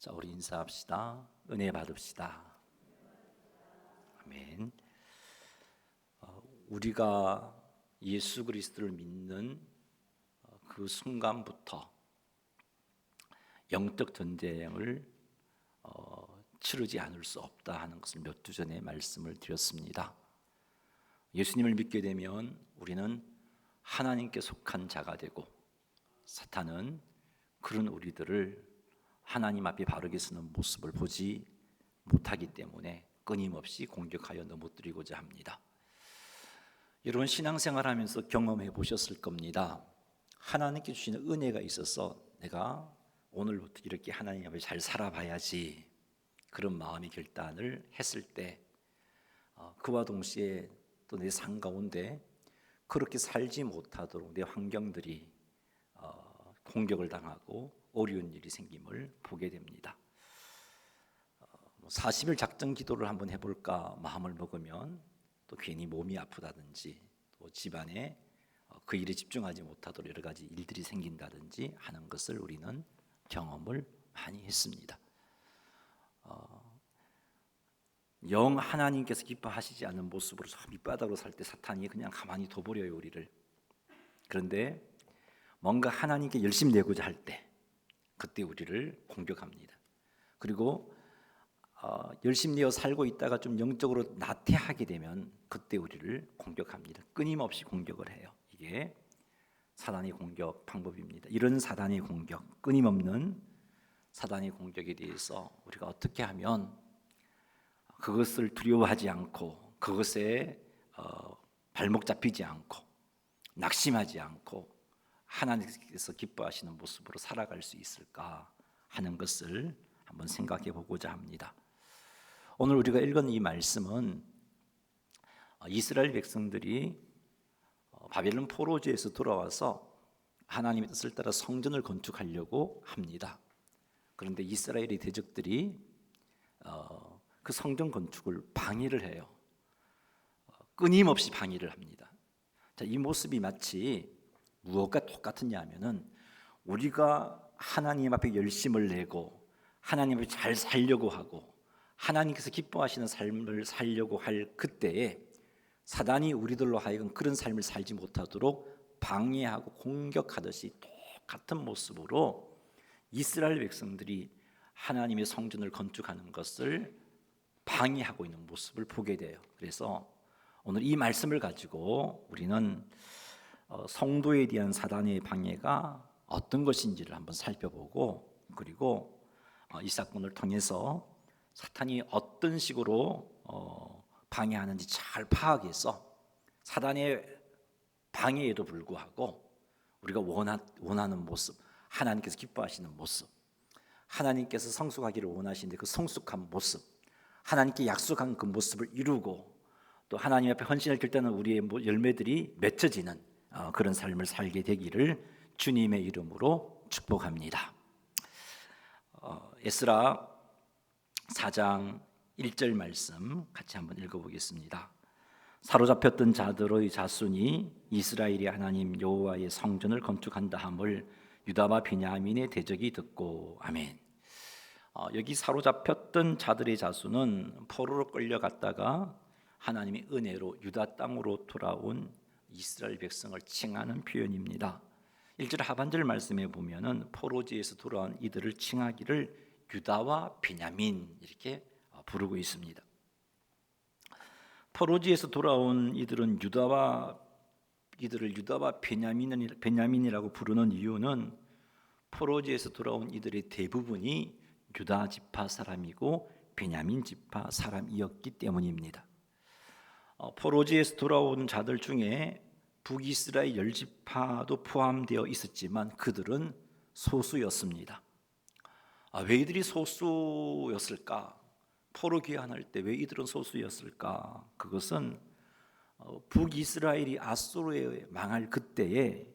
자, 우리 인사합시다. 은혜 받읍시다. 아멘. 우리가 예수 그리스도를 믿는 그 순간부터 영적 전쟁을 치르지 않을 수 없다 하는 것을 몇 주 전에 말씀을 드렸습니다. 예수님을 믿게 되면 우리는 하나님께 속한 자가 되고, 사탄은 그런 우리들을 하나님 앞에 바르게 서는 모습을 보지 못하기 때문에 끊임없이 공격하여 넘어뜨리고자 합니다. 여러분, 신앙생활하면서 경험해 보셨을 겁니다. 하나님께 주시는 은혜가 있어서 내가 오늘부터 이렇게 하나님 앞에 잘 살아봐야지, 그런 마음의 결단을 했을 때 그와 동시에 또 내 삶 가운데 그렇게 살지 못하도록 내 환경들이 공격을 당하고 어려운 일이 생김을 보게 됩니다. 40일 작정 기도를 한번 해볼까 마음을 먹으면 또 괜히 몸이 아프다든지, 또 집안에 그 일에 집중하지 못하도록 여러 가지 일들이 생긴다든지 하는 것을 우리는 경험을 많이 했습니다. 영 하나님께서 기뻐하시지 않는 모습으로 밑바닥으로 살 때 사탄이 그냥 가만히 둬버려요, 우리를. 그런데 뭔가 하나님께 열심히 내고자 할 때, 그때 우리를 공격합니다. 그리고 열심히 내어 살고 있다가 좀 영적으로 나태하게 되면 그때 우리를 공격합니다. 끊임없이 공격을 해요. 이게 사단의 공격 방법입니다. 이런 사단의 공격, 끊임없는 사단의 공격에 대해서 우리가 어떻게 하면 그것을 두려워하지 않고, 그것에 발목 잡히지 않고, 낙심하지 않고 하나님께서 기뻐하시는 모습으로 살아갈 수 있을까 하는 것을 한번 생각해 보고자 합니다. 오늘 우리가 읽은 이 말씀은 이스라엘 백성들이 바벨론 포로지에서 돌아와서 하나님의 뜻을 따라 성전을 건축하려고 합니다. 그런데 이스라엘의 대적들이 그 성전 건축을 방해를 해요. 끊임없이 방해를 합니다. 자, 이 모습이 마치 무엇과 똑같으냐 하면은, 우리가 하나님 앞에 열심을 내고 하나님 앞에 잘 살려고 하고 하나님께서 기뻐하시는 삶을 살려고 할 그때에 사단이 우리들로 하여금 그런 삶을 살지 못하도록 방해하고 공격하듯이 똑같은 모습으로 이스라엘 백성들이 하나님의 성전을 건축하는 것을 방해하고 있는 모습을 보게 돼요. 그래서 오늘 이 말씀을 가지고 우리는 성도에 대한 사단의 방해가 어떤 것인지를 한번 살펴보고, 그리고 이 사건을 통해서 사탄이 어떤 식으로 방해하는지 잘 파악해서 사단의 방해에도 불구하고 우리가 원하는 모습, 하나님께서 기뻐하시는 모습, 하나님께서 성숙하기를 원하시는데 그 성숙한 모습, 하나님께 약속한 그 모습을 이루고 또 하나님 앞에 헌신을 결단한 우리의 열매들이 맺혀지는 그런 삶을 살게 되기를 주님의 이름으로 축복합니다. 에스라 4장 1절 말씀 같이 한번 읽어보겠습니다. 사로잡혔던 자들의 자손이 이스라엘의 하나님 여호와의 성전을 건축한다 함을 유다와 베냐민의 대적이 듣고. 아멘. 여기 사로잡혔던 자들의 자손은 포로로 끌려갔다가 하나님의 은혜로 유다 땅으로 돌아온 이스라엘 백성을 칭하는 표현입니다. 1절 하반절 말씀에 보면은 포로지에서 돌아온 이들을 칭하기를 유다와 베냐민 이렇게 부르고 있습니다. 포로지에서 돌아온 이들은 유다와 베냐민이라고 부르는 이유는 포로지에서 돌아온 이들의 대부분이 유다 지파 사람이고 베냐민 지파 사람이었기 때문입니다. 포로지에서 돌아온 자들 중에 북이스라엘 10지파도 포함되어 있었지만 그들은 소수였습니다. 왜 이들이 소수였을까? 포로 귀환할 때 왜 이들은 소수였을까? 그것은 북이스라엘이 아수르에 망할 그때에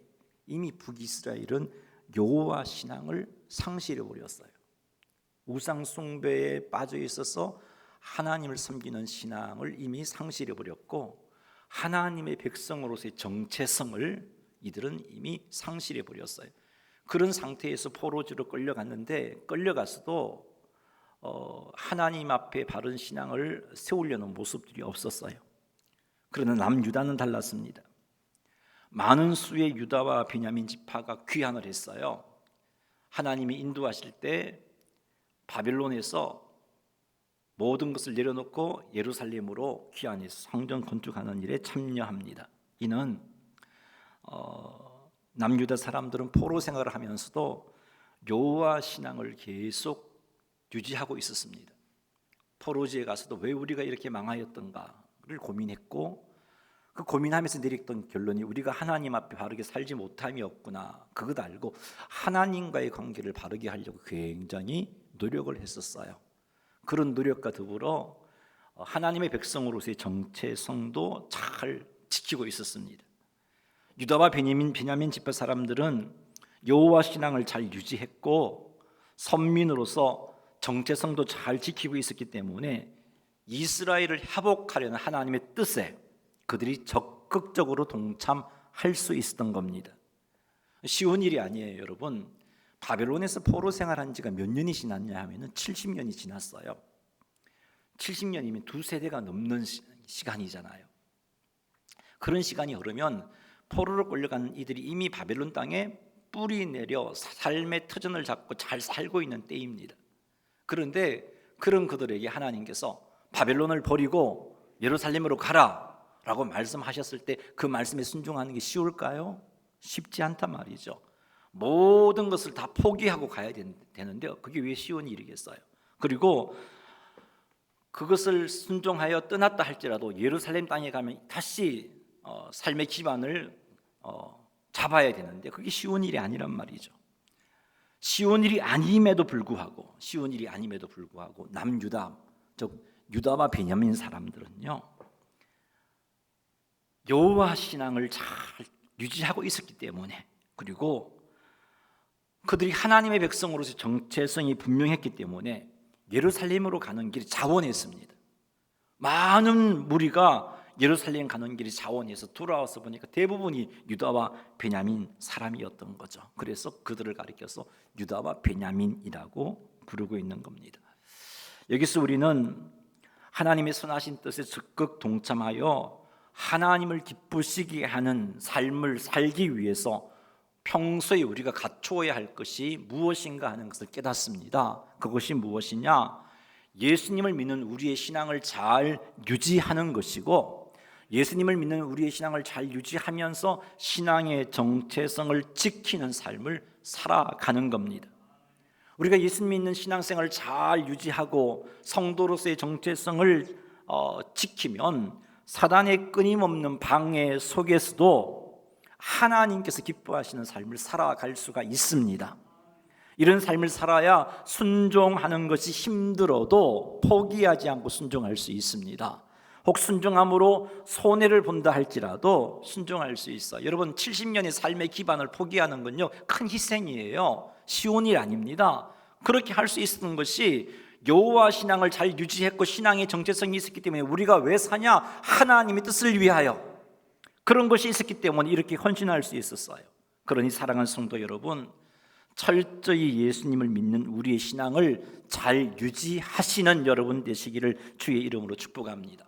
이미 북이스라엘은 여호와 신앙을 상실해 버렸어요. 우상 숭배에 빠져 있어서 하나님을 섬기는 신앙을 이미 상실해 버렸고, 하나님의 백성으로서의 정체성을 이들은 이미 상실해 버렸어요. 그런 상태에서 포로지로 끌려갔는데, 끌려가서도 하나님 앞에 바른 신앙을 세우려는 모습들이 없었어요. 그러나 남유다는 달랐습니다. 많은 수의 유다와 베냐민 지파가 귀환을 했어요. 하나님이 인도하실 때 바벨론에서 모든 것을 내려놓고 예루살렘으로 귀환해서 성전 건축하는 일에 참여합니다. 이는 남유다 사람들은 포로 생활을 하면서도 여호와 신앙을 계속 유지하고 있었습니다. 포로지에 가서도 왜 우리가 이렇게 망하였던가를 고민했고, 그 고민하면서 내렸던 결론이 우리가 하나님 앞에 바르게 살지 못함이었구나. 그것 알고 하나님과의 관계를 바르게 하려고 굉장히 노력을 했었어요. 그런 노력과 더불어 하나님의 백성으로서의 정체성도 잘 지키고 있었습니다. 유다와 베냐민 지파 사람들은 여호와 신앙을 잘 유지했고 선민으로서 정체성도 잘 지키고 있었기 때문에 이스라엘을 회복하려는 하나님의 뜻에 그들이 적극적으로 동참할 수 있었던 겁니다. 쉬운 일이 아니에요, 여러분. 바벨론에서 포로 생활한 지가 몇 년이 지났냐 하면은 70년이 지났어요. 70년이면 두 세대가 넘는 시간이잖아요. 그런 시간이 흐르면 포로로 끌려간 이들이 이미 바벨론 땅에 뿌리 내려 삶의 터전을 잡고 잘 살고 있는 때입니다. 그런데 그런 그들에게 하나님께서 바벨론을 버리고 예루살렘으로 가라 라고 말씀하셨을 때 그 말씀에 순종하는 게 쉬울까요? 쉽지 않단 말이죠. 모든 것을 다 포기하고 가야 되는데요, 그게 왜 쉬운 일이겠어요? 그리고 그것을 순종하여 떠났다 할지라도 예루살렘 땅에 가면 다시 삶의 기반을 잡아야 되는데 그게 쉬운 일이 아니란 말이죠. 쉬운 일이 아님에도 불구하고 남유다, 즉 유다와 베냐민 사람들은요 여호와 신앙을 잘 유지하고 있었기 때문에, 그리고 그들이 하나님의 백성으로서 정체성이 분명했기 때문에 예루살렘으로 가는 길이 자원했습니다. 많은 무리가 예루살렘 가는 길이 자원해서 돌아와서 보니까 대부분이 유다와 베냐민 사람이었던 거죠. 그래서 그들을 가리켜서 유다와 베냐민이라고 부르고 있는 겁니다. 여기서 우리는 하나님의 선하신 뜻에 적극 동참하여 하나님을 기쁘시게 하는 삶을 살기 위해서 평소에 우리가 갖추어야 할 것이 무엇인가 하는 것을 깨닫습니다. 그것이 무엇이냐? 예수님을 믿는 우리의 신앙을 잘 유지하는 것이고, 예수님을 믿는 우리의 신앙을 잘 유지하면서 신앙의 정체성을 지키는 삶을 살아가는 겁니다. 우리가 예수님 믿는 신앙생활을 잘 유지하고 성도로서의 정체성을 지키면 사단의 끊임없는 방해 속에서도 하나님께서 기뻐하시는 삶을 살아갈 수가 있습니다. 이런 삶을 살아야 순종하는 것이 힘들어도 포기하지 않고 순종할 수 있습니다. 혹 순종함으로 손해를 본다 할지라도 순종할 수 있어요. 여러분, 70년의 삶의 기반을 포기하는 건요 큰 희생이에요. 쉬운 일 아닙니다. 그렇게 할 수 있었던 것이 여호와 신앙을 잘 유지했고 신앙의 정체성이 있었기 때문에, 우리가 왜 사냐? 하나님의 뜻을 위하여. 그런 것이 있었기 때문에 이렇게 헌신할 수 있었어요. 그러니 사랑하는 성도 여러분, 철저히 예수님을 믿는 우리의 신앙을 잘 유지하시는 여러분 되시기를 주의 이름으로 축복합니다.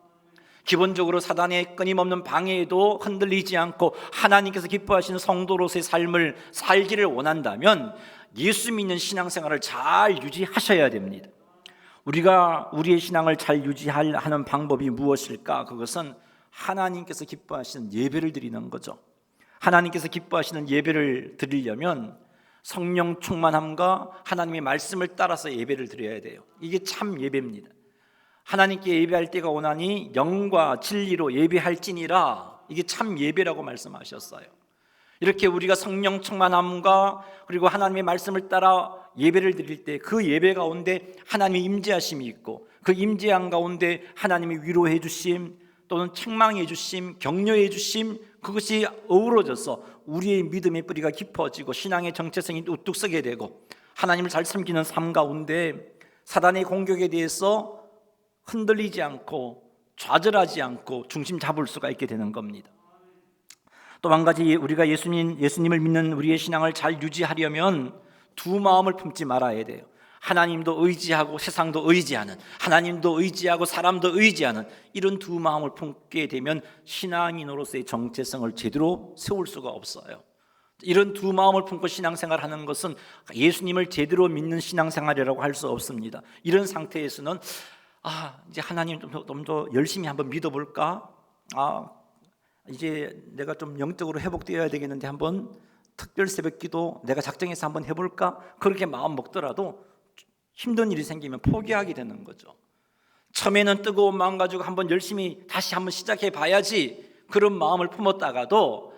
기본적으로 사단의 끊임없는 방해에도 흔들리지 않고 하나님께서 기뻐하시는 성도로서의 삶을 살기를 원한다면 예수 믿는 신앙생활을 잘 유지하셔야 됩니다. 우리가 우리의 신앙을 잘 유지하는 방법이 무엇일까? 그것은 하나님께서 기뻐하시는 예배를 드리는 거죠. 하나님께서 기뻐하시는 예배를 드리려면 성령 충만함과 하나님의 말씀을 따라서 예배를 드려야 돼요. 이게 참 예배입니다. 하나님께 예배할 때가 오나니 영과 진리로 예배할지니라. 이게 참 예배라고 말씀하셨어요. 이렇게 우리가 성령 충만함과 그리고 하나님의 말씀을 따라 예배를 드릴 때 그 예배 가운데 하나님의 임재하심이 있고, 그 임재함 가운데 하나님의 위로해 주심 또는 책망해 주심, 격려해 주심, 그것이 어우러져서 우리의 믿음의 뿌리가 깊어지고 신앙의 정체성이 우뚝 서게 되고, 하나님을 잘 섬기는 삶 가운데 사단의 공격에 대해서 흔들리지 않고 좌절하지 않고 중심 잡을 수가 있게 되는 겁니다. 또 한 가지, 우리가 예수님을 믿는 우리의 신앙을 잘 유지하려면 두 마음을 품지 말아야 돼요. 하나님도 의지하고 세상도 의지하는, 하나님도 의지하고 사람도 의지하는 이런 두 마음을 품게 되면 신앙인으로서의 정체성을 제대로 세울 수가 없어요. 이런 두 마음을 품고 신앙생활하는 것은 예수님을 제대로 믿는 신앙생활이라고 할 수 없습니다. 이런 상태에서는 이제 하나님 좀 더 열심히 한번 믿어볼까? 이제 내가 좀 영적으로 회복되어야 되겠는데 한번 특별 새벽기도 내가 작정해서 한번 해볼까? 그렇게 마음 먹더라도 힘든 일이 생기면 포기하게 되는 거죠. 처음에는 뜨거운 마음 가지고 한번 열심히 다시 한번 시작해 봐야지 그런 마음을 품었다가도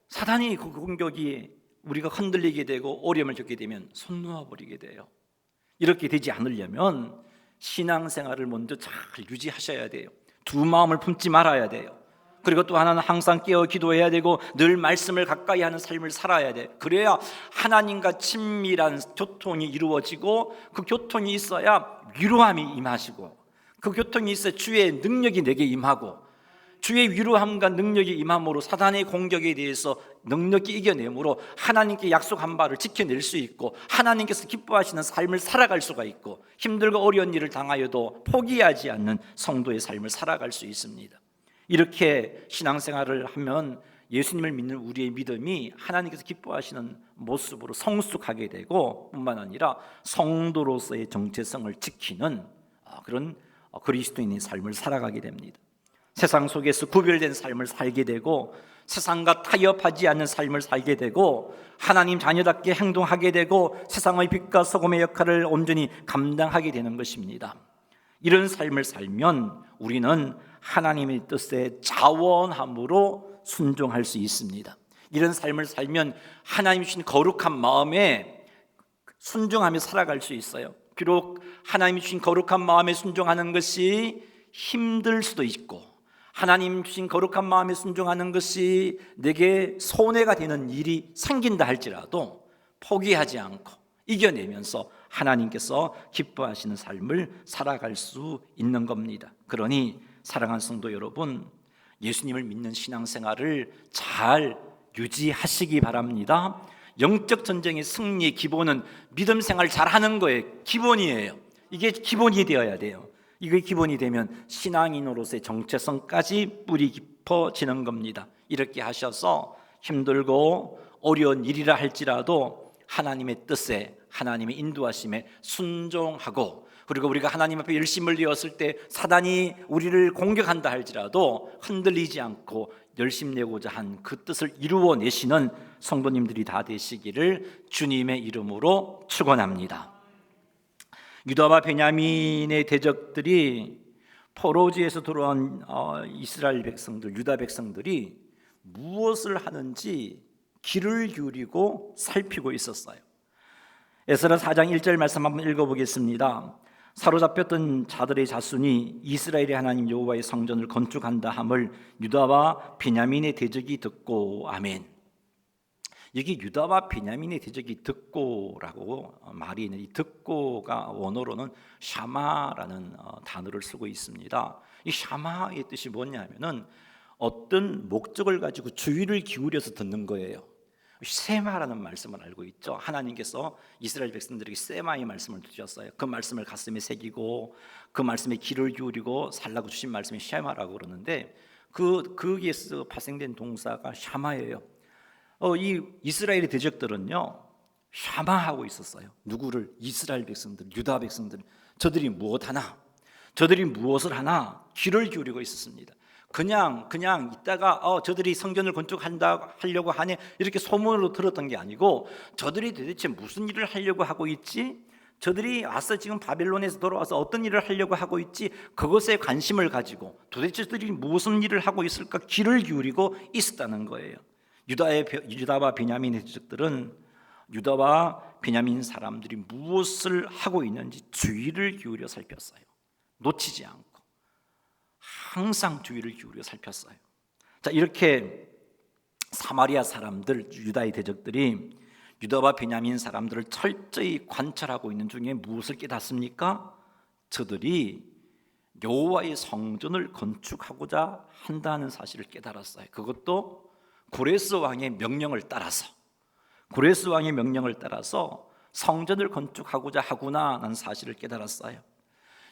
사단이 그 공격이 우리가 흔들리게 되고 어려움을 겪게 되면 손 놓아버리게 돼요. 이렇게 되지 않으려면 신앙생활을 먼저 잘 유지하셔야 돼요. 두 마음을 품지 말아야 돼요. 그리고 또 하나는 항상 깨어 기도해야 되고 늘 말씀을 가까이 하는 삶을 살아야 돼. 그래야 하나님과 친밀한 교통이 이루어지고 그 교통이 있어야 위로함이 임하시고 그 교통이 있어야 주의 능력이 내게 임하고 주의 위로함과 능력이 임함으로 사단의 공격에 대해서 넉넉히 이겨내므로 하나님께 약속한 바를 지켜낼 수 있고 하나님께서 기뻐하시는 삶을 살아갈 수가 있고 힘들고 어려운 일을 당하여도 포기하지 않는 성도의 삶을 살아갈 수 있습니다. 이렇게 신앙생활을 하면 예수님을 믿는 우리의 믿음이 하나님께서 기뻐하시는 모습으로 성숙하게 되고 뿐만 아니라 성도로서의 정체성을 지키는 그런 그리스도인의 삶을 살아가게 됩니다. 세상 속에서 구별된 삶을 살게 되고 세상과 타협하지 않는 삶을 살게 되고 하나님 자녀답게 행동하게 되고 세상의 빛과 소금의 역할을 온전히 감당하게 되는 것입니다. 이런 삶을 살면 우리는 하나님의 뜻에 자원함으로 순종할 수 있습니다. 이런 삶을 살면 하나님 주신 거룩한 마음에 순종하며 살아갈 수 있어요. 비록 하나님 주신 거룩한 마음에 순종하는 것이 힘들 수도 있고 하나님 주신 거룩한 마음에 순종하는 것이 내게 손해가 되는 일이 생긴다 할지라도 포기하지 않고 이겨내면서 하나님께서 기뻐하시는 삶을 살아갈 수 있는 겁니다. 그러니 사랑하는 성도 여러분, 예수님을 믿는 신앙생활을 잘 유지하시기 바랍니다. 영적 전쟁의 승리의 기본은 믿음 생활 잘하는 거예요. 기본이에요. 이게 기본이 되어야 돼요. 이게 기본이 되면 신앙인으로서의 정체성까지 뿌리 깊어지는 겁니다. 이렇게 하셔서 힘들고 어려운 일이라 할지라도 하나님의 뜻에 하나님의 인도하심에 순종하고 그리고 우리가 하나님 앞에 열심을 내었을 때 사단이 우리를 공격한다 할지라도 흔들리지 않고 열심 내고자 한 그 뜻을 이루어내시는 성도님들이 다 되시기를 주님의 이름으로 축원합니다. 유다와 베냐민의 대적들이 포로지에서 돌아온 이스라엘 백성들, 유다 백성들이 무엇을 하는지 귀를 기울이고 살피고 있었어요. 에스라 4장 1절 말씀 한번 읽어보겠습니다. 사로잡혔던 자들의 자손이 이스라엘의 하나님 여호와의 성전을 건축한다 함을 유다와 베냐민의 대적이 듣고 아멘. 여기 유다와 베냐민의 대적이 듣고라고 말이 있는 이 듣고가 원어로는 샤마라는 단어를 쓰고 있습니다. 이 샤마의 뜻이 뭐냐면은 어떤 목적을 가지고 주의를 기울여서 듣는 거예요. 세마라는 말씀을 알고 있죠. 하나님께서 이스라엘 백성들에게 세마의 말씀을 주셨어요. 그 말씀을 가슴에 새기고 그 말씀에 귀를 기울이고 살라고 주신 말씀이 샤마라고 그러는데 거기에서 발생된 동사가 샤마예요. 이 이스라엘의 대적들은요 샤마하고 있었어요. 누구를? 이스라엘 백성들, 유다 백성들. 저들이 무엇하나? 저들이 무엇을 하나? 귀를 기울이고 있었습니다. 그냥 있다가 저들이 성전을 건축한다 하려고 하네 이렇게 소문으로 들었던 게 아니고 저들이 도대체 무슨 일을 하려고 하고 있지? 저들이 와서 지금 바벨론에서 돌아와서 어떤 일을 하려고 하고 있지? 그것에 관심을 가지고 도대체 저들이 무슨 일을 하고 있을까 귀를 기울이고 있었다는 거예요. 유다와 베냐민의 대적들은 유다와 베냐민 사람들이 무엇을 하고 있는지 주의를 기울여 살폈어요. 놓치지 않고 항상 주의를 기울여 살폈어요. 자, 이렇게 사마리아 사람들, 유다의 대적들이 유다와 베냐민 사람들을 철저히 관찰하고 있는 중에 무엇을 깨닫습니까? 저들이 여호와의 성전을 건축하고자 한다는 사실을 깨달았어요. 그것도 고레스 왕의 명령을 따라서 성전을 건축하고자 하구나 하는 사실을 깨달았어요.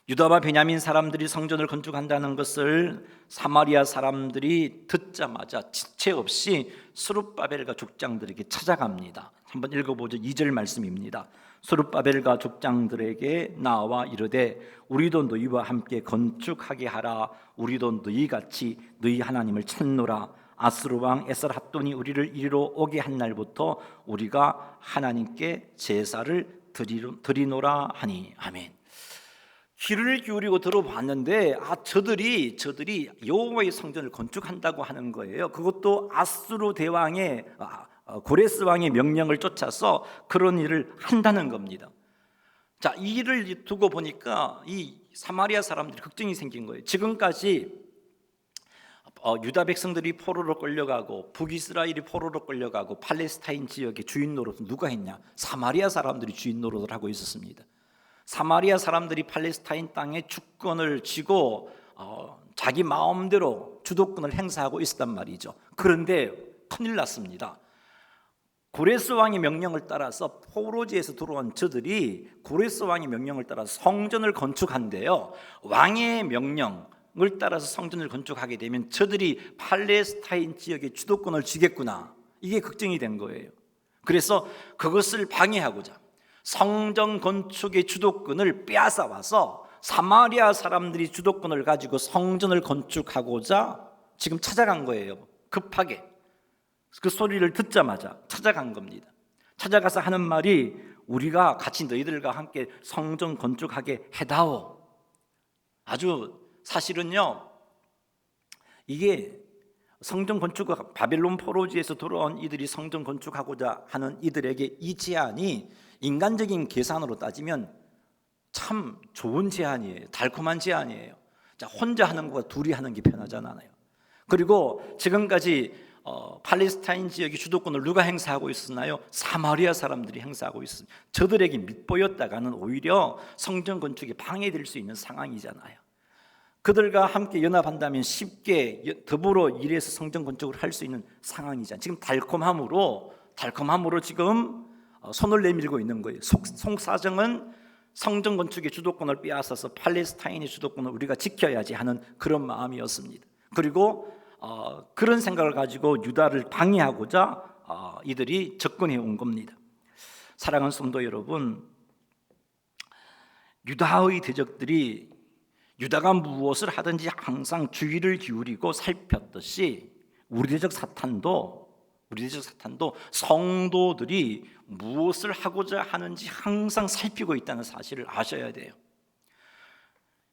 유다와 베냐민 사람들이 성전을 건축한다는 것을 사마리아 사람들이 듣자마자 지체 없이 스룹바벨과 족장들에게 찾아갑니다. 한번 읽어보죠. 2절 말씀입니다. 스룹바벨과 족장들에게 나와 이르되 우리도 너희와 함께 건축하게 하라. 우리도 너희같이 너희 하나님을 찾노라. 아스루 왕 에살핫돈이 우리를 이리로 오게 한 날부터 우리가 하나님께 제사를 드리노라 하니. 아멘. 귀를 기울이고 들어봤는데 저들이 여호와의 성전을 건축한다고 하는 거예요. 그것도 아수르 대왕의 고레스 왕의 명령을 쫓아서 그런 일을 한다는 겁니다. 자, 이 일을 두고 보니까 이 사마리아 사람들이 걱정이 생긴 거예요. 지금까지 유다 백성들이 포로로 끌려가고 북이스라엘이 포로로 끌려가고 팔레스타인 지역의 주인 노릇은 누가 했냐? 사마리아 사람들이 주인 노릇을 하고 있었습니다. 사마리아 사람들이 팔레스타인 땅에 주권을 쥐고 자기 마음대로 주도권을 행사하고 있었단 말이죠. 그런데 큰일 났습니다. 고레스 왕의 명령을 따라서 포로지에서 들어온 저들이 고레스 왕의 명령을 따라서 성전을 건축한대요. 왕의 명령을 따라서 성전을 건축하게 되면 저들이 팔레스타인 지역의 주도권을 쥐겠구나, 이게 걱정이 된 거예요. 그래서 그것을 방해하고자 성전 건축의 주도권을 빼앗아 와서 사마리아 사람들이 주도권을 가지고 성전을 건축하고자 지금 찾아간 거예요. 급하게 그 소리를 듣자마자 찾아간 겁니다. 찾아가서 하는 말이 우리가 같이 너희들과 함께 성전 건축하게 해다오. 아주 사실은요, 이게 성전 건축, 바벨론 포로지에서 돌아온 이들이 성전 건축하고자 하는 이들에게 이 제안이 인간적인 계산으로 따지면 참 좋은 제안이에요. 달콤한 제안이에요. 자, 혼자 하는 것과 둘이 하는 게 편하잖아요. 그리고 지금까지 팔레스타인 지역의 주도권을 누가 행사하고 있었나요? 사마리아 사람들이 행사하고 있습니다. 저들에게 밑보였다가는 오히려 성전 건축에 방해될 수 있는 상황이잖아요. 그들과 함께 연합한다면 쉽게 더불어 일해서 성전 건축을 할 수 있는 상황이잖아요. 지금 달콤함으로 지금 손을 내밀고 있는 거예요. 속사정은 성전 건축의 주도권을 빼앗아서 팔레스타인의 주도권을 우리가 지켜야지 하는 그런 마음이었습니다. 그리고 그런 생각을 가지고 유다를 방해하고자 이들이 접근해 온 겁니다. 사랑하는 성도 여러분, 유다의 대적들이 유다가 무엇을 하든지 항상 주의를 기울이고 살폈듯이 우리 대적 사탄도 성도들이 무엇을 하고자 하는지 항상 살피고 있다는 사실을 아셔야 돼요.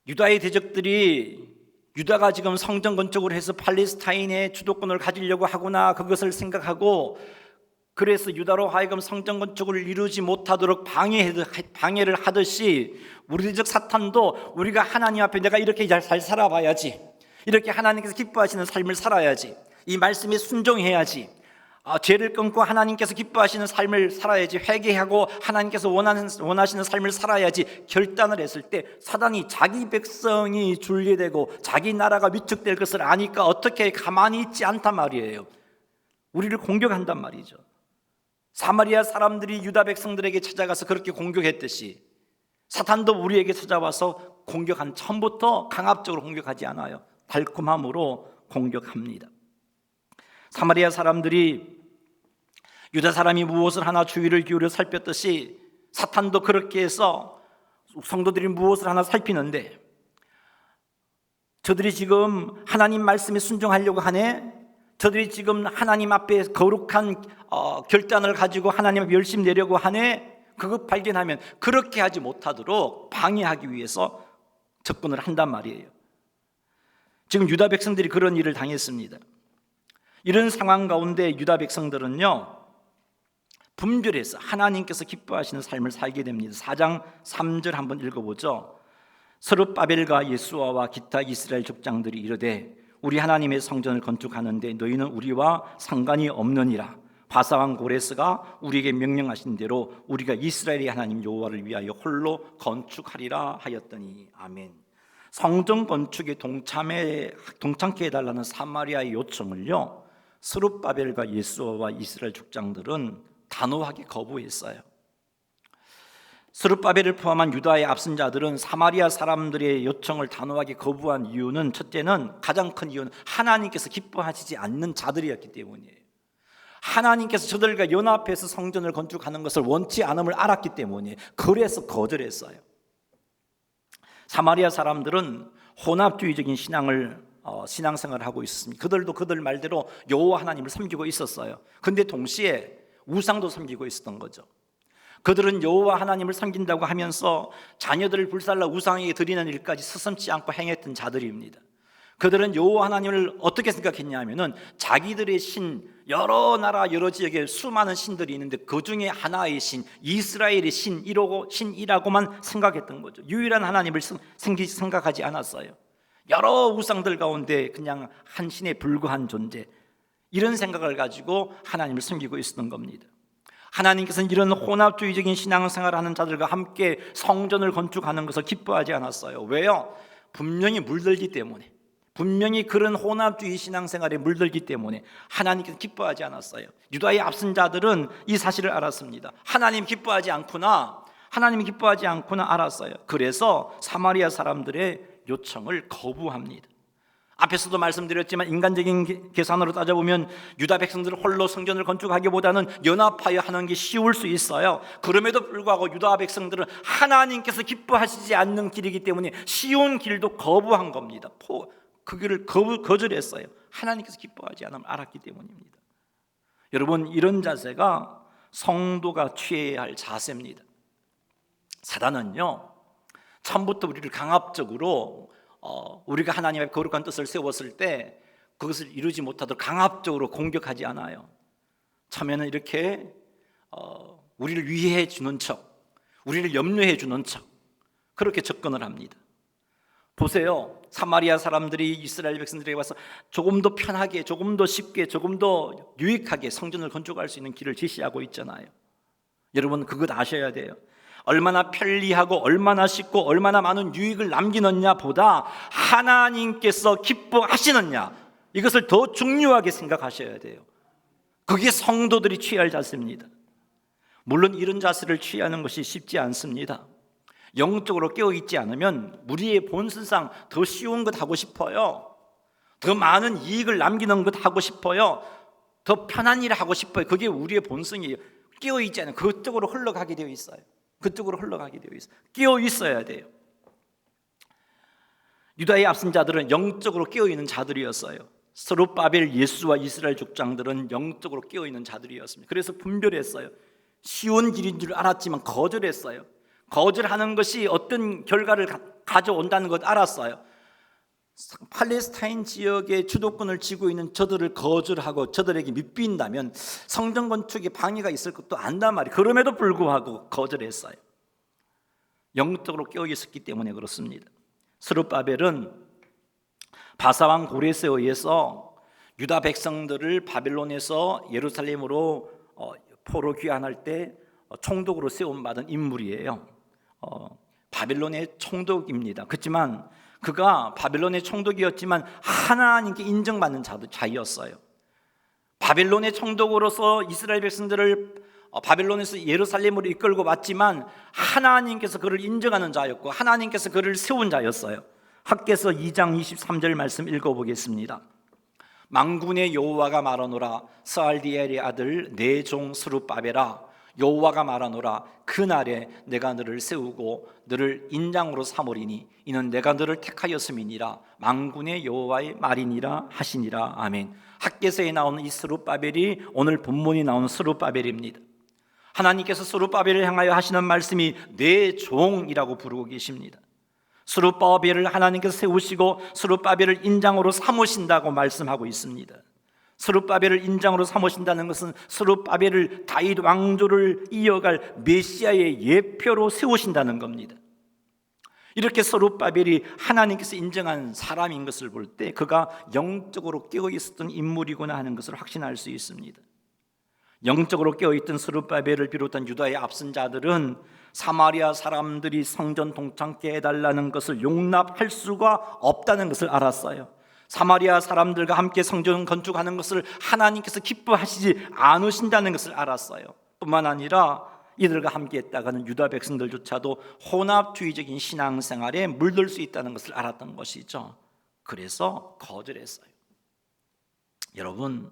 유다의 대적들이 유다가 지금 성전 건축을 해서 팔레스타인의 주도권을 가지려고 하구나, 그것을 생각하고 그래서 유다로 하여금 성전 건축을 이루지 못하도록 방해를 하듯이 우리 대적 사탄도 우리가 하나님 앞에 내가 이렇게 잘 살아봐야지, 이렇게 하나님께서 기뻐하시는 삶을 살아야지, 이 말씀에 순종해야지, 죄를 끊고 하나님께서 기뻐하시는 삶을 살아야지, 회개하고 하나님께서 원하시는 삶을 살아야지 결단을 했을 때 사단이 자기 백성이 줄리되고 자기 나라가 위축될 것을 아니까 어떻게 가만히 있지 않단 말이에요. 우리를 공격한단 말이죠. 사마리아 사람들이 유다 백성들에게 찾아가서 그렇게 공격했듯이 사탄도 우리에게 찾아와서 공격한, 처음부터 강압적으로 공격하지 않아요. 달콤함으로 공격합니다. 사마리아 사람들이 유다 사람이 무엇을 하나 주의를 기울여 살폈듯이 사탄도 그렇게 해서 성도들이 무엇을 하나 살피는데, 저들이 지금 하나님 말씀에 순종하려고 하네, 저들이 지금 하나님 앞에 거룩한 결단을 가지고 하나님 앞에 열심히 내려고 하네, 그것 발견하면 그렇게 하지 못하도록 방해하기 위해서 접근을 한단 말이에요. 지금 유다 백성들이 그런 일을 당했습니다. 이런 상황 가운데 유다 백성들은요, 분별해서 하나님께서 기뻐하시는 삶을 살게 됩니다. 4장 3절 한번 읽어보죠. 스룹바벨과 예수아와 기타 이스라엘 족장들이 이르되 우리 하나님의 성전을 건축하는데 너희는 우리와 상관이 없느니라. 바사왕 고레스가 우리에게 명령하신 대로 우리가 이스라엘의 하나님 여호와를 위하여 홀로 건축하리라 하였더니. 아멘. 성전 건축에 동참케 해달라는 사마리아의 요청을요, 스룹바벨과 예수아와 이스라엘 족장들은 단호하게 거부했어요. 스룹바벨을 포함한 유다의 앞선 자들은 사마리아 사람들의 요청을 단호하게 거부한 이유는, 첫째는, 가장 큰 이유는 하나님께서 기뻐하시지 않는 자들이었기 때문이에요. 하나님께서 저들과 연합해서 성전을 건축하는 것을 원치 않음을 알았기 때문이에요. 그래서 거절했어요. 사마리아 사람들은 혼합주의적인 신앙생활을 하고 있었습니다. 그들도 그들 말대로 여호와 하나님을 섬기고 있었어요. 근데 동시에 우상도 섬기고 있었던 거죠. 그들은 여호와 하나님을 섬긴다고 하면서 자녀들을 불살라 우상에게 드리는 일까지 서슴지 않고 행했던 자들입니다. 그들은 여호와 하나님을 어떻게 생각했냐면은 자기들의 신, 여러 나라 여러 지역에 수많은 신들이 있는데 그 중에 하나의 신, 이스라엘의 신이라고만 생각했던 거죠. 유일한 하나님을 생각하지 않았어요. 여러 우상들 가운데 그냥 한 신에 불과한 존재, 이런 생각을 가지고 하나님을 섬기고 있었던 겁니다. 하나님께서는 이런 혼합주의적인 신앙생활을 하는 자들과 함께 성전을 건축하는 것을 기뻐하지 않았어요. 왜요? 분명히 물들기 때문에, 분명히 그런 혼합주의 신앙생활에 물들기 때문에 하나님께서 기뻐하지 않았어요. 유다의 앞선 자들은 이 사실을 알았습니다. 하나님이 기뻐하지 않구나 알았어요. 그래서 사마리아 사람들의 요청을 거부합니다. 앞에서도 말씀드렸지만 인간적인 계산으로 따져보면 유다 백성들을 홀로 성전을 건축하기보다는 연합하여 하는 게 쉬울 수 있어요. 그럼에도 불구하고 유다 백성들은 하나님께서 기뻐하시지 않는 길이기 때문에 쉬운 길도 거부한 겁니다. 그 길을 거절했어요. 하나님께서 기뻐하지 않음을 알았기 때문입니다. 여러분, 이런 자세가 성도가 취해야 할 자세입니다. 사단은요, 처음부터 우리를 강압적으로 우리가 하나님 앞에 거룩한 뜻을 세웠을 때 그것을 이루지 못하도록 강압적으로 공격하지 않아요. 처음에는 이렇게 우리를 위해 주는 척, 우리를 염려해 주는 척, 그렇게 접근을 합니다. 보세요. 사마리아 사람들이 이스라엘 백성들에게 와서 조금 더 편하게, 조금 더 쉽게, 조금 더 유익하게 성전을 건축할 수 있는 길을 제시하고 있잖아요. 여러분, 그것 아셔야 돼요. 얼마나 편리하고 얼마나 쉽고 얼마나 많은 유익을 남기느냐 보다 하나님께서 기뻐하시느냐, 이것을 더 중요하게 생각하셔야 돼요. 그게 성도들이 취할 자세입니다. 물론 이런 자세를 취하는 것이 쉽지 않습니다. 영적으로 깨어있지 않으면 우리의 본성상 더 쉬운 것 하고 싶어요. 더 많은 이익을 남기는 것 하고 싶어요. 더 편한 일을 하고 싶어요. 그게 우리의 본성이에요. 깨어있지 않으면 그쪽으로 흘러가게 되어 있어요. 깨어 있어야 돼요. 유다의 앞선 자들은 영적으로 깨어 있는 자들이었어요. 스룹바벨, 예수와 이스라엘 족장들은 영적으로 깨어 있는 자들이었습니다. 그래서 분별했어요. 쉬운 길인 줄 알았지만 거절했어요. 거절하는 것이 어떤 결과를 가져온다는 것 알았어요. 팔레스타인 지역의 주도권을 쥐고 있는 저들을 거절하고 저들에게 밑비인다면 성전 건축에 방해가 있을 것도 안단 말이에요. 그럼에도 불구하고 거절했어요. 영적으로 깨어 있었기 때문에 그렇습니다. 스룹바벨은 바사왕 고레스에 의해서 유다 백성들을 바벨론에서 예루살렘으로 포로 귀환할 때 총독으로 세움받은 인물이에요. 바벨론의 총독입니다. 그렇지만 그가 바벨론의 총독이었지만 하나님께 인정받는 자였어요. 바벨론의 총독으로서 이스라엘 백성들을 바벨론에서 예루살렘으로 이끌고 왔지만 하나님께서 그를 인정하는 자였고 하나님께서 그를 세운 자였어요. 학개서 2장 23절 말씀 읽어보겠습니다. 만군의 여호와가 말하노라, 스알디엘의 아들 내 종 스룹바벨아, 여호와가 말하노라, 그날에 내가 너를 세우고 너를 인장으로 삼으리니 이는 내가 너를 택하였음이니라, 만군의 여호와의 말이니라 하시니라. 아멘. 학개서에 나오는 이 스룹바벨이 오늘 본문이 나오는 스룹바벨입니다. 하나님께서 스룹바벨을 향하여 하시는 말씀이 내 종이라고 부르고 계십니다. 스룹바벨을 하나님께서 세우시고 스룹바벨을 인장으로 삼으신다고 말씀하고 있습니다. 스룹바벨을 인장으로 삼으신다는 것은 스룹바벨을 다윗 왕조를 이어갈 메시아의 예표로 세우신다는 겁니다. 이렇게 스룹바벨이 하나님께서 인정한 사람인 것을 볼 때 그가 영적으로 깨어 있었던 인물이구나 하는 것을 확신할 수 있습니다. 영적으로 깨어 있던 스룹바벨을 비롯한 유다의 앞선 자들은 사마리아 사람들이 성전 동창케 해달라는 것을 용납할 수가 없다는 것을 알았어요. 사마리아 사람들과 함께 성전 건축하는 것을 하나님께서 기뻐하시지 않으신다는 것을 알았어요. 뿐만 아니라 이들과 함께 했다가는 유다 백성들조차도 혼합주의적인 신앙생활에 물들 수 있다는 것을 알았던 것이죠. 그래서 거절했어요. 여러분,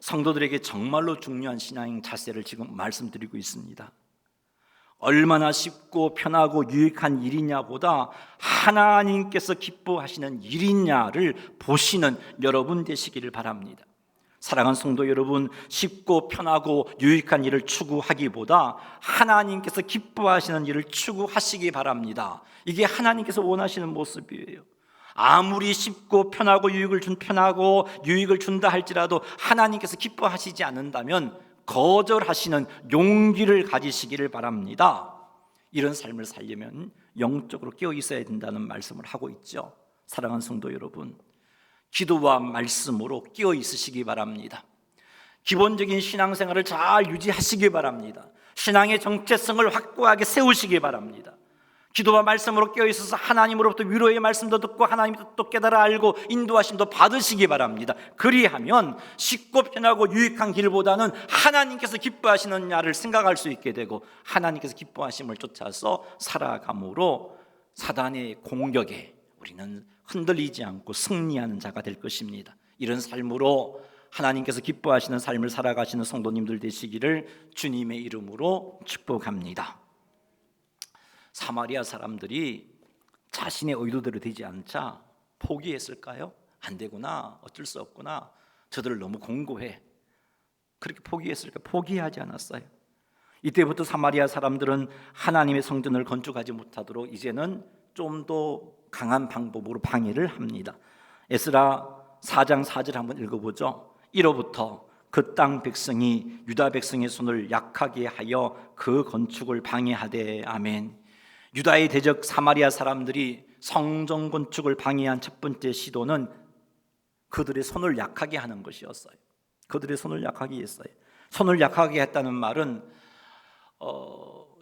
성도들에게 정말로 중요한 신앙 자세를 지금 말씀드리고 있습니다. 얼마나 쉽고 편하고 유익한 일이냐보다 하나님께서 기뻐하시는 일이냐를 보시는 여러분 되시기를 바랍니다. 사랑하는 성도 여러분, 쉽고 편하고 유익한 일을 추구하기보다 하나님께서 기뻐하시는 일을 추구하시기 바랍니다. 이게 하나님께서 원하시는 모습이에요. 아무리 쉽고 편하고 유익을 준다 할지라도 하나님께서 기뻐하시지 않는다면 거절하시는 용기를 가지시기를 바랍니다. 이런 삶을 살려면 영적으로 깨어 있어야 된다는 말씀을 하고 있죠. 사랑하는 성도 여러분, 기도와 말씀으로 깨어 있으시기 바랍니다. 기본적인 신앙생활을 잘 유지하시기 바랍니다. 신앙의 정체성을 확고하게 세우시기 바랍니다. 기도와 말씀으로 깨어 있어서 하나님으로부터 위로의 말씀도 듣고 하나님의 뜻도 깨달아 알고 인도하심도 받으시기 바랍니다. 그리하면 쉽고 편하고 유익한 길보다는 하나님께서 기뻐하시는 야를 생각할 수 있게 되고 하나님께서 기뻐하심을 쫓아서 살아감으로 사단의 공격에 우리는 흔들리지 않고 승리하는 자가 될 것입니다. 이런 삶으로 하나님께서 기뻐하시는 삶을 살아가시는 성도님들 되시기를 주님의 이름으로 축복합니다. 사마리아 사람들이 자신의 의도대로 되지 않자 포기했을까요? 안 되구나, 어쩔 수 없구나, 저들을 너무 공고해, 그렇게 포기했을까요? 포기하지 않았어요. 이때부터 사마리아 사람들은 하나님의 성전을 건축하지 못하도록 이제는 좀 더 강한 방법으로 방해를 합니다. 에스라 4장 4절 한번 읽어보죠. 1호부터 그 땅 백성이 유다 백성의 손을 약하게 하여 그 건축을 방해하되. 아멘. 유다의 대적 사마리아 사람들이 성전 건축을 방해한 첫 번째 시도는 그들의 손을 약하게 하는 것이었어요. 그들의 손을 약하게 했어요. 손을 약하게 했다는 말은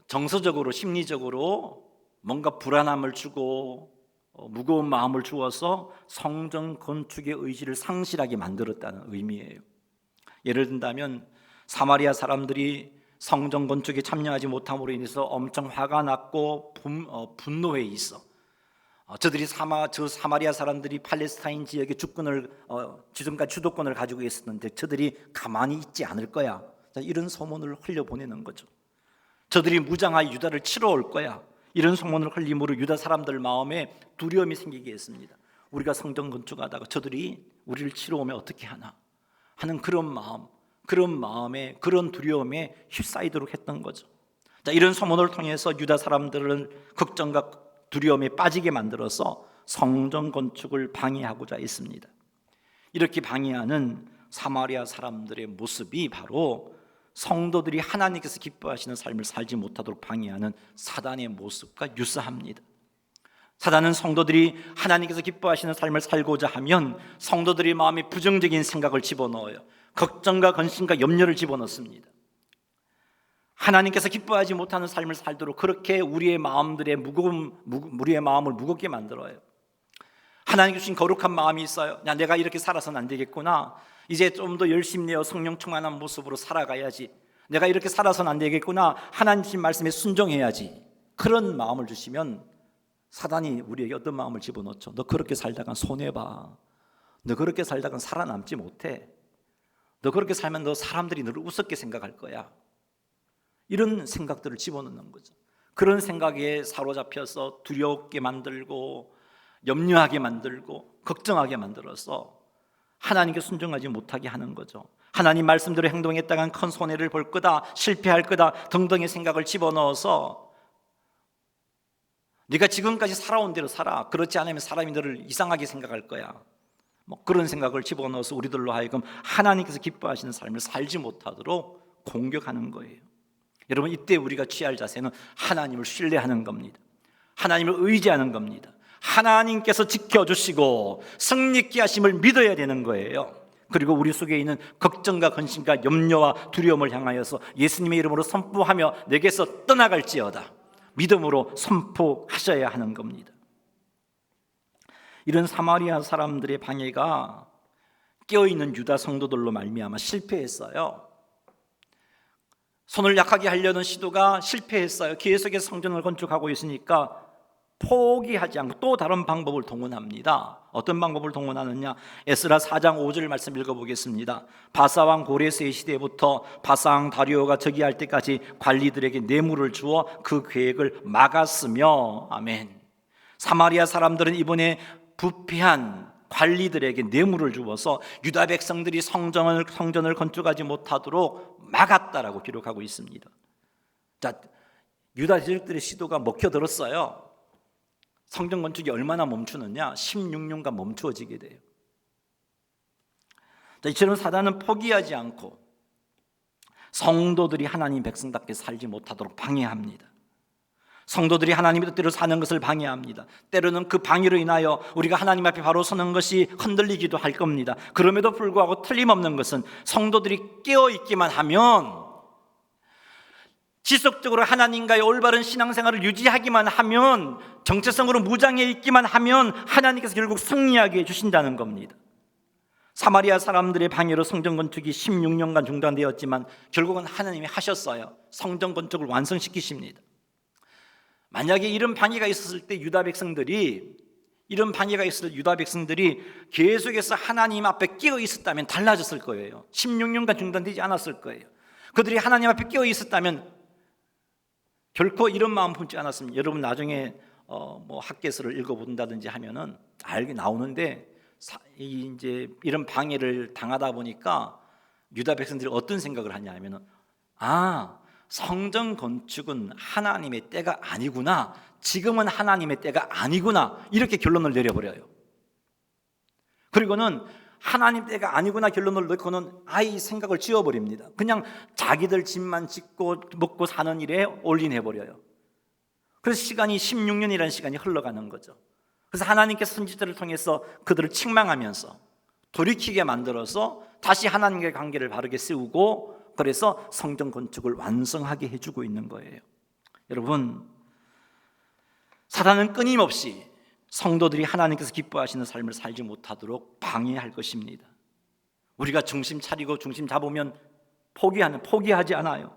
정서적으로 심리적으로 뭔가 불안함을 주고 무거운 마음을 주어서 성전 건축의 의지를 상실하게 만들었다는 의미예요. 예를 든다면 사마리아 사람들이 성전 건축에 참여하지 못함으로 인해서 엄청 화가 났고 분노해 있어. 저들이 사마리아 사람들이 팔레스타인 지역의 지금까지 주도권을 가지고 있었는데 저들이 가만히 있지 않을 거야. 이런 소문을 흘려보내는 거죠. 저들이 무장하여 유다를 치러 올 거야. 이런 소문을 흘림으로 유다 사람들 마음에 두려움이 생기게 했습니다. 우리가 성전 건축하다가 저들이 우리를 치러 오면 어떻게 하나 하는 그런 마음에 그런 두려움에 휩싸이도록 했던 거죠. 이런 소문을 통해서 유다 사람들을 걱정과 두려움에 빠지게 만들어서 성전 건축을 방해하고자 했습니다. 이렇게 방해하는 사마리아 사람들의 모습이 바로 성도들이 하나님께서 기뻐하시는 삶을 살지 못하도록 방해하는 사단의 모습과 유사합니다. 사단은 성도들이 하나님께서 기뻐하시는 삶을 살고자 하면 성도들의 마음에 부정적인 생각을 집어넣어요. 걱정과 근심과 염려를 집어넣습니다. 하나님께서 기뻐하지 못하는 삶을 살도록 그렇게 우리의 마음을 무겁게 만들어요. 하나님 주신 거룩한 마음이 있어요. 야, 내가 이렇게 살아서는 안 되겠구나. 이제 좀 더 열심히 내어 성령 충만한 모습으로 살아가야지. 내가 이렇게 살아서는 안 되겠구나. 하나님 주신 말씀에 순종해야지. 그런 마음을 주시면 사단이 우리에게 어떤 마음을 집어넣죠? 너 그렇게 살다간 손해봐. 너 그렇게 살다간 살아남지 못해. 너 그렇게 살면 너 사람들이 너를 우습게 생각할 거야. 이런 생각들을 집어넣는 거죠. 그런 생각에 사로잡혀서 두렵게 만들고 염려하게 만들고 걱정하게 만들어서 하나님께 순종하지 못하게 하는 거죠. 하나님 말씀대로 행동했다간 큰 손해를 볼 거다, 실패할 거다 등등의 생각을 집어넣어서 네가 지금까지 살아온 대로 살아. 그렇지 않으면 사람이 너를 이상하게 생각할 거야. 그런 생각을 집어넣어서 우리들로 하여금 하나님께서 기뻐하시는 삶을 살지 못하도록 공격하는 거예요. 여러분, 이때 우리가 취할 자세는 하나님을 신뢰하는 겁니다. 하나님을 의지하는 겁니다. 하나님께서 지켜주시고 승리케 하심을 믿어야 되는 거예요. 그리고 우리 속에 있는 걱정과 근심과 염려와 두려움을 향하여서 예수님의 이름으로 선포하며 내게서 떠나갈지어다 믿음으로 선포하셔야 하는 겁니다. 이런 사마리아 사람들의 방해가 깨어있는 유다 성도들로 말미암아 실패했어요. 손을 약하게 하려는 시도가 실패했어요. 계속해서 성전을 건축하고 있으니까 포기하지 않고 또 다른 방법을 동원합니다. 어떤 방법을 동원하느냐? 에스라 4장 5절 말씀 읽어보겠습니다. 바사왕 고레스의 시대부터 바사왕 다리오가 즉위할 때까지 관리들에게 뇌물을 주어 그 계획을 막았으며, 아멘. 사마리아 사람들은 이번에 부패한 관리들에게 뇌물을 주어서 유다 백성들이 성전을 건축하지 못하도록 막았다라고 기록하고 있습니다. 자, 유다 지역들의 시도가 먹혀들었어요. 성전 건축이 얼마나 멈추느냐? 16년간 멈추어지게 돼요. 자, 이처럼 사단은 포기하지 않고 성도들이 하나님 백성답게 살지 못하도록 방해합니다. 성도들이 하나님의 뜻대로 사는 것을 방해합니다. 때로는 그 방해로 인하여 우리가 하나님 앞에 바로 서는 것이 흔들리기도 할 겁니다. 그럼에도 불구하고 틀림없는 것은 성도들이 깨어있기만 하면, 지속적으로 하나님과의 올바른 신앙생활을 유지하기만 하면, 정체성으로 무장해 있기만 하면 하나님께서 결국 승리하게 해주신다는 겁니다. 사마리아 사람들의 방해로 성전 건축이 16년간 중단되었지만 결국은 하나님이 하셨어요. 성전 건축을 완성시키십니다. 만약에 이런 방해가 있었을 때 유다 백성들이 계속해서 하나님 앞에 끼어 있었다면 달라졌을 거예요. 16년간 중단되지 않았을 거예요. 그들이 하나님 앞에 끼어 있었다면 결코 이런 마음 품지 않았습니다. 여러분 나중에 학개서를 읽어본다든지 하면은 알게 나오는데, 이제 이런 방해를 당하다 보니까 유다 백성들이 어떤 생각을 하냐 하면은, 성전 건축은 하나님의 때가 아니구나, 지금은 하나님의 때가 아니구나, 이렇게 결론을 내려버려요. 그리고는 하나님 때가 아니구나 결론을 넣고는 아예 생각을 지워버립니다. 그냥 자기들 집만 짓고 먹고 사는 일에 올인해버려요. 그래서 시간이 16년이라는 시간이 흘러가는 거죠. 그래서 하나님께서 선지자를 통해서 그들을 책망하면서 돌이키게 만들어서 다시 하나님과의 관계를 바르게 세우고, 그래서 성전 건축을 완성하게 해주고 있는 거예요. 여러분, 사단은 끊임없이 성도들이 하나님께서 기뻐하시는 삶을 살지 못하도록 방해할 것입니다. 우리가 중심 차리고 중심 잡으면 포기하지 않아요.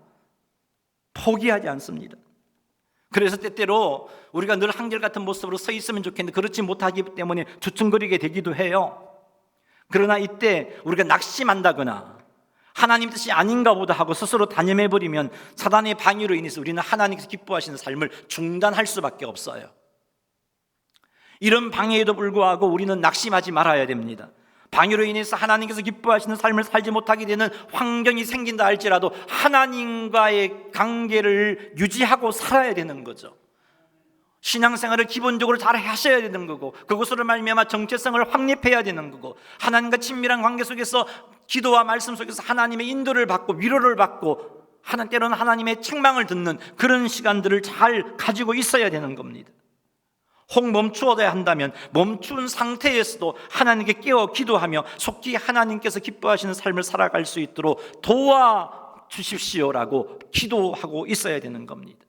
포기하지 않습니다. 그래서 때때로 우리가 늘 한결같은 모습으로 서 있으면 좋겠는데 그렇지 못하기 때문에 주춤거리게 되기도 해요. 그러나 이때 우리가 낙심한다거나 하나님 뜻이 아닌가 보다 하고 스스로 단념해버리면 사단의 방해로 인해서 우리는 하나님께서 기뻐하시는 삶을 중단할 수밖에 없어요. 이런 방해에도 불구하고 우리는 낙심하지 말아야 됩니다. 방해로 인해서 하나님께서 기뻐하시는 삶을 살지 못하게 되는 환경이 생긴다 할지라도 하나님과의 관계를 유지하고 살아야 되는 거죠. 신앙생활을 기본적으로 잘 하셔야 되는 거고, 그것으로 말미암아 정체성을 확립해야 되는 거고, 하나님과 친밀한 관계 속에서 기도와 말씀 속에서 하나님의 인도를 받고 위로를 받고, 때로는 하나님의 책망을 듣는 그런 시간들을 잘 가지고 있어야 되는 겁니다. 혹 멈추어야 한다면 멈춘 상태에서도 하나님께 깨어 기도하며 속히 하나님께서 기뻐하시는 삶을 살아갈 수 있도록 도와주십시오라고 기도하고 있어야 되는 겁니다.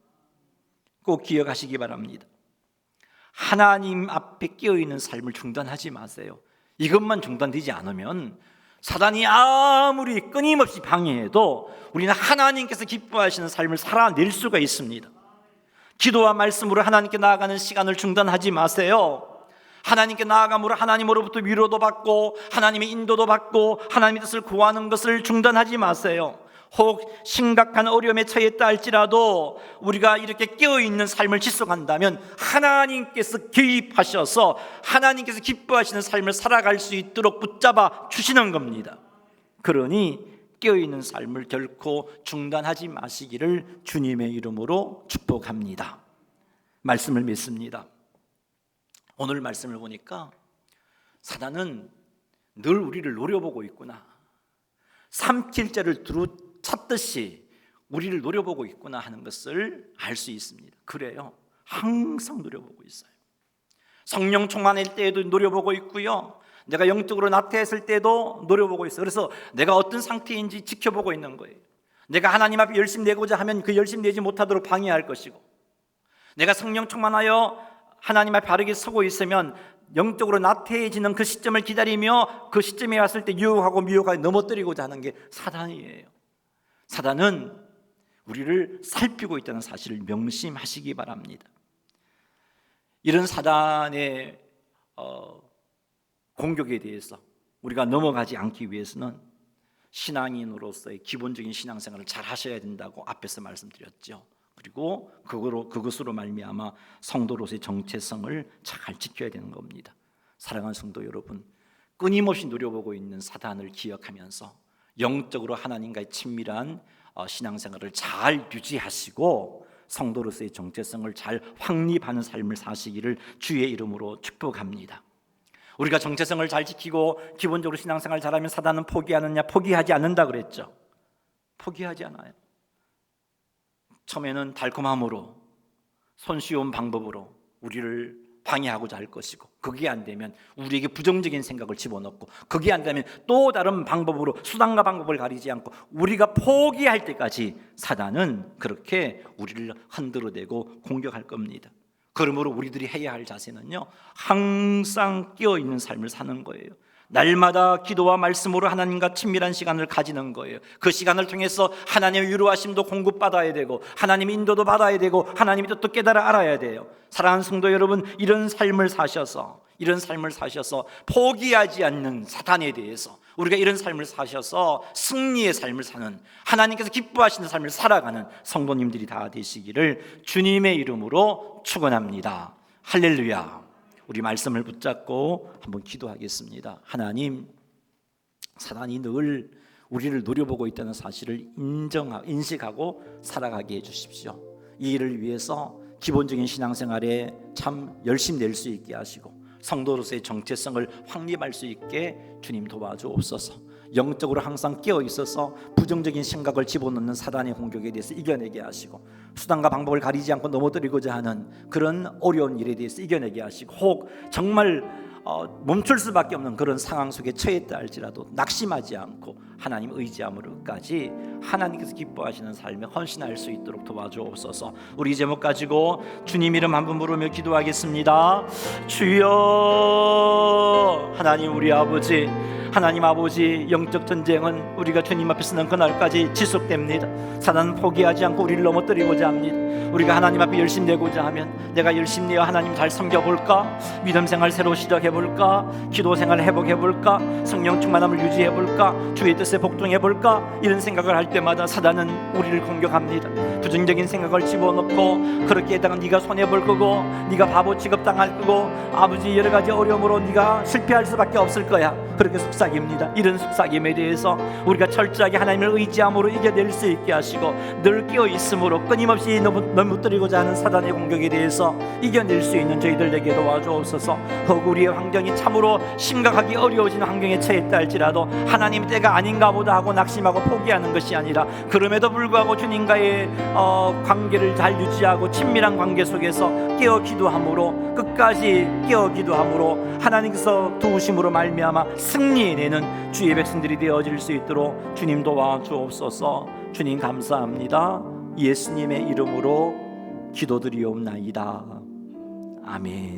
꼭 기억하시기 바랍니다. 하나님 앞에 깨어있는 삶을 중단하지 마세요. 이것만 중단되지 않으면 사단이 아무리 끊임없이 방해해도 우리는 하나님께서 기뻐하시는 삶을 살아낼 수가 있습니다. 기도와 말씀으로 하나님께 나아가는 시간을 중단하지 마세요. 하나님께 나아감으로 하나님으로부터 위로도 받고 하나님의 인도도 받고 하나님의 뜻을 구하는 것을 중단하지 마세요. 혹 심각한 어려움에 처했다 할지라도 우리가 이렇게 깨어있는 삶을 지속한다면 하나님께서 개입하셔서 하나님께서 기뻐하시는 삶을 살아갈 수 있도록 붙잡아 주시는 겁니다. 그러니 깨어있는 삶을 결코 중단하지 마시기를 주님의 이름으로 축복합니다. 말씀을 믿습니다. 오늘 말씀을 보니까 사단은 늘 우리를 노려보고 있구나, 삼킬자를 두루 찾듯이 우리를 노려보고 있구나 하는 것을 알 수 있습니다. 그래요. 항상 노려보고 있어요. 성령 충만할 때에도 노려보고 있고요, 내가 영적으로 나태했을 때도 노려보고 있어요. 그래서 내가 어떤 상태인지 지켜보고 있는 거예요. 내가 하나님 앞에 열심 내고자 하면 그 열심 내지 못하도록 방해할 것이고, 내가 성령 충만하여 하나님 앞에 바르게 서고 있으면 영적으로 나태해지는 그 시점을 기다리며 그 시점에 왔을 때 유혹하고 미혹하게 넘어뜨리고자 하는 게 사단이에요. 사단은 우리를 살피고 있다는 사실을 명심하시기 바랍니다. 이런 사단의 공격에 대해서 우리가 넘어가지 않기 위해서는 신앙인으로서의 기본적인 신앙생활을 잘 하셔야 된다고 앞에서 말씀드렸죠. 그리고 그것으로 말미암아 성도로서의 정체성을 잘 지켜야 되는 겁니다. 사랑하는 성도 여러분, 끊임없이 누려보고 있는 사단을 기억하면서 영적으로 하나님과의 친밀한 신앙생활을 잘 유지하시고 성도로서의 정체성을 잘 확립하는 삶을 사시기를 주의 이름으로 축복합니다. 우리가 정체성을 잘 지키고 기본적으로 신앙생활 잘하면 사단은 포기하느냐? 포기하지 않는다 그랬죠. 포기하지 않아요. 처음에는 달콤함으로 손쉬운 방법으로 우리를 방해하고자 할 것이고, 그게 안 되면 우리에게 부정적인 생각을 집어넣고, 그게 안 되면 또 다른 방법으로 수단과 방법을 가리지 않고 우리가 포기할 때까지 사단은 그렇게 우리를 흔들어대고 공격할 겁니다. 그러므로 우리들이 해야 할 자세는요, 항상 깨어있는 삶을 사는 거예요. 날마다 기도와 말씀으로 하나님과 친밀한 시간을 가지는 거예요. 그 시간을 통해서 하나님의 위로하심도 공급받아야 되고, 하나님의 인도도 받아야 되고, 하나님의 뜻도 깨달아 알아야 돼요. 사랑하는 성도 여러분, 이런 삶을 사셔서 포기하지 않는 사탄에 대해서, 우리가 이런 삶을 사셔서 승리의 삶을 사는, 하나님께서 기뻐하시는 삶을 살아가는 성도님들이 다 되시기를 주님의 이름으로 축원합니다. 할렐루야. 우리 말씀을 붙잡고 한번 기도하겠습니다. 하나님, 사단이 늘 우리를 노려보고 있다는 사실을 인식하고 살아가게 해주십시오. 이 일을 위해서 기본적인 신앙생활에 참 열심히 낼 수 있게 하시고, 성도로서의 정체성을 확립할 수 있게 주님 도와주옵소서. 영적으로 항상 깨어 있어서 부정적인 생각을 집어넣는 사단의 공격에 대해서 이겨내게 하시고, 수단과 방법을 가리지 않고 넘어뜨리고자 하는 그런 어려운 일에 대해서 이겨내게 하시고, 혹 정말 멈출 수밖에 없는 그런 상황 속에 처했다 할지라도 낙심하지 않고 하나님 의지함으로까지 하나님께서 기뻐하시는 삶에 헌신할 수 있도록 도와주옵소서. 우리 제목 가지고 주님 이름 한 번 부르며 기도하겠습니다. 주여. 하나님, 우리 아버지, 하나님 아버지, 영적 전쟁은 우리가 주님 앞에 서는 그날까지 지속됩니다. 사단은 포기하지 않고 우리를 넘어뜨리고자 합니다. 우리가 하나님 앞에 열심히 내고자 하면, 내가 열심히 내어 하나님 잘 섬겨볼까? 믿음 생활 새로 시작해볼까? 기도 생활 회복해볼까? 성령 충만함을 유지해볼까? 주의 뜻에 복종해볼까? 이런 생각을 할 때마다 사단은 우리를 공격합니다. 부정적인 생각을 집어넣고, 그렇게 했다가 네가 손해볼 거고, 네가 바보 취급당할 거고, 아버지 여러 가지 어려움으로 네가 실패할 수밖에 없을 거야. 그렇게 속삭입니다. 이런 속삭임에 대해서 우리가 철저하게 하나님을 의지함으로 이겨낼 수 있게 하시고, 늘 깨어 있음으로 끊임없이 넘어뜨리고자 하는 사단의 공격에 대해서 이겨낼 수 있는 저희들 에게 도와주옵소서. 혹 우리의 환경이 참으로 심각하게 어려워지는 환경에 처했다 할지라도 하나님의 때가 아닌가 보다 하고 낙심하고 포기하는 것이 아니라, 그럼에도 불구하고 주님과의 관계를 잘 유지하고 친밀한 관계 속에서 깨어 기도함으로, 끝까지 깨어 기도함으로 하나님께서 도우심으로 말미암아 승리해내는 주의 백성들이 되어질 수 있도록 주님 도와주옵소서. 주님 감사합니다. 예수님의 이름으로 기도드리옵나이다. 아멘.